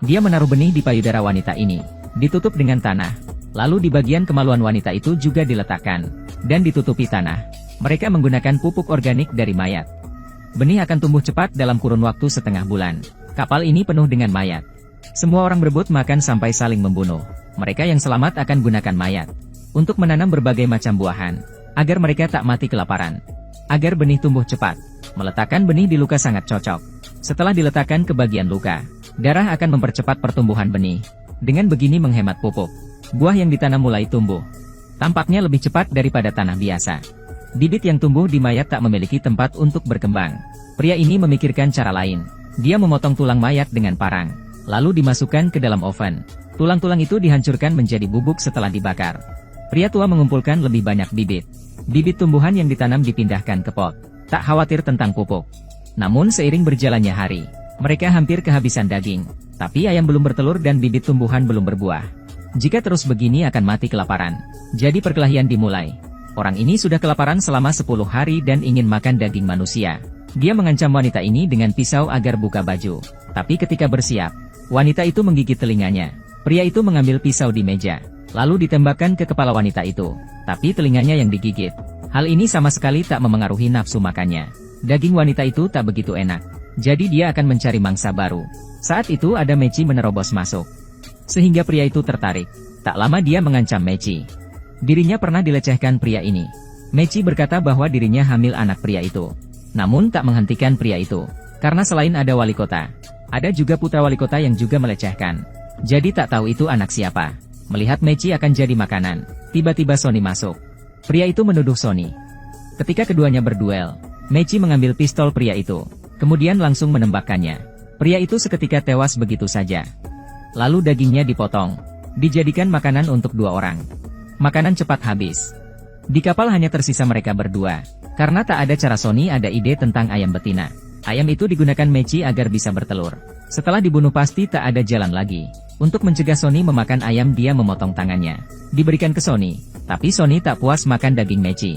Dia menaruh benih di payudara wanita ini, ditutup dengan tanah. Lalu di bagian kemaluan wanita itu juga diletakkan, dan ditutupi tanah. Mereka menggunakan pupuk organik dari mayat. Benih akan tumbuh cepat dalam kurun waktu setengah bulan. Kapal ini penuh dengan mayat. Semua orang berebut makan sampai saling membunuh. Mereka yang selamat akan gunakan mayat untuk menanam berbagai macam buahan, agar mereka tak mati kelaparan. Agar benih tumbuh cepat, meletakkan benih di luka sangat cocok. Setelah diletakkan ke bagian luka, darah akan mempercepat pertumbuhan benih. Dengan begini menghemat pupuk. Buah yang ditanam mulai tumbuh. Tampaknya lebih cepat daripada tanah biasa. Bibit yang tumbuh di mayat tak memiliki tempat untuk berkembang. Pria ini memikirkan cara lain. Dia memotong tulang mayat dengan parang, lalu dimasukkan ke dalam oven. Tulang-tulang itu dihancurkan menjadi bubuk setelah dibakar. Pria tua mengumpulkan lebih banyak bibit. Bibit tumbuhan yang ditanam dipindahkan ke pot. Tak khawatir tentang pupuk. Namun seiring berjalannya hari, mereka hampir kehabisan daging. Tapi ayam belum bertelur dan bibit tumbuhan belum berbuah. Jika terus begini akan mati kelaparan. Jadi perkelahian dimulai. Orang ini sudah kelaparan selama 10 hari dan ingin makan daging manusia. Dia mengancam wanita ini dengan pisau agar buka baju. Tapi ketika bersiap, wanita itu menggigit telinganya. Pria itu mengambil pisau di meja, lalu ditembakkan ke kepala wanita itu. Tapi telinganya yang digigit. Hal ini sama sekali tak memengaruhi nafsu makannya. Daging wanita itu tak begitu enak. Jadi dia akan mencari mangsa baru. Saat itu ada Meci menerobos masuk. Sehingga pria itu tertarik. Tak lama dia mengancam Meci. Dirinya pernah dilecehkan pria ini. Meci berkata bahwa dirinya hamil anak pria itu. Namun tak menghentikan pria itu. Karena selain ada wali kota, ada juga putra wali kota yang juga melecehkan. Jadi tak tahu itu anak siapa. Melihat Meci akan jadi makanan, tiba-tiba Sony masuk. Pria itu menuduh Sony. Ketika keduanya berduel, Meci mengambil pistol pria itu. Kemudian langsung menembakkannya. Pria itu seketika tewas begitu saja. Lalu dagingnya dipotong. Dijadikan makanan untuk 2 orang. Makanan cepat habis. Di kapal hanya tersisa mereka berdua. Karena tak ada cara Sony ada ide tentang ayam betina. Ayam itu digunakan Meci agar bisa bertelur. Setelah dibunuh pasti tak ada jalan lagi. Untuk mencegah Sony memakan ayam dia memotong tangannya. Diberikan ke Sony. Tapi Sony tak puas makan daging Meci.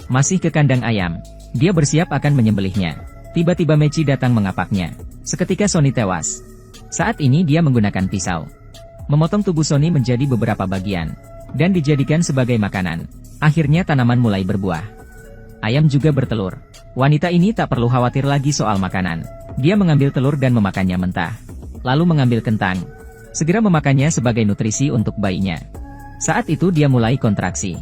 Masih ke kandang ayam. Dia bersiap akan menyembelihnya. Tiba-tiba Meci datang mengapaknya. Seketika Sony tewas. Saat ini dia menggunakan pisau. Memotong tubuh Sony menjadi beberapa bagian. Dan dijadikan sebagai makanan. Akhirnya tanaman mulai berbuah. Ayam juga bertelur. Wanita ini tak perlu khawatir lagi soal makanan. Dia mengambil telur dan memakannya mentah. Lalu mengambil kentang. Segera memakannya sebagai nutrisi untuk bayinya. Saat itu dia mulai kontraksi.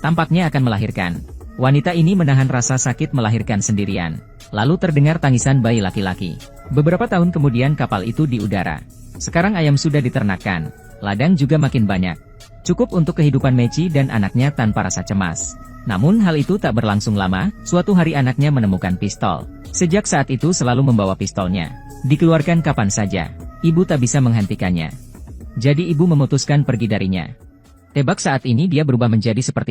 Tampaknya akan melahirkan. Wanita ini menahan rasa sakit melahirkan sendirian. Lalu terdengar tangisan bayi laki-laki. Beberapa tahun kemudian kapal itu di udara. Sekarang ayam sudah diternakkan. Ladang juga makin banyak. Cukup untuk kehidupan Meci dan anaknya tanpa rasa cemas. Namun hal itu tak berlangsung lama, suatu hari anaknya menemukan pistol. Sejak saat itu selalu membawa pistolnya. Dikeluarkan kapan saja. Ibu tak bisa menghentikannya. Jadi ibu memutuskan pergi darinya. Tebak saat ini dia berubah menjadi seperti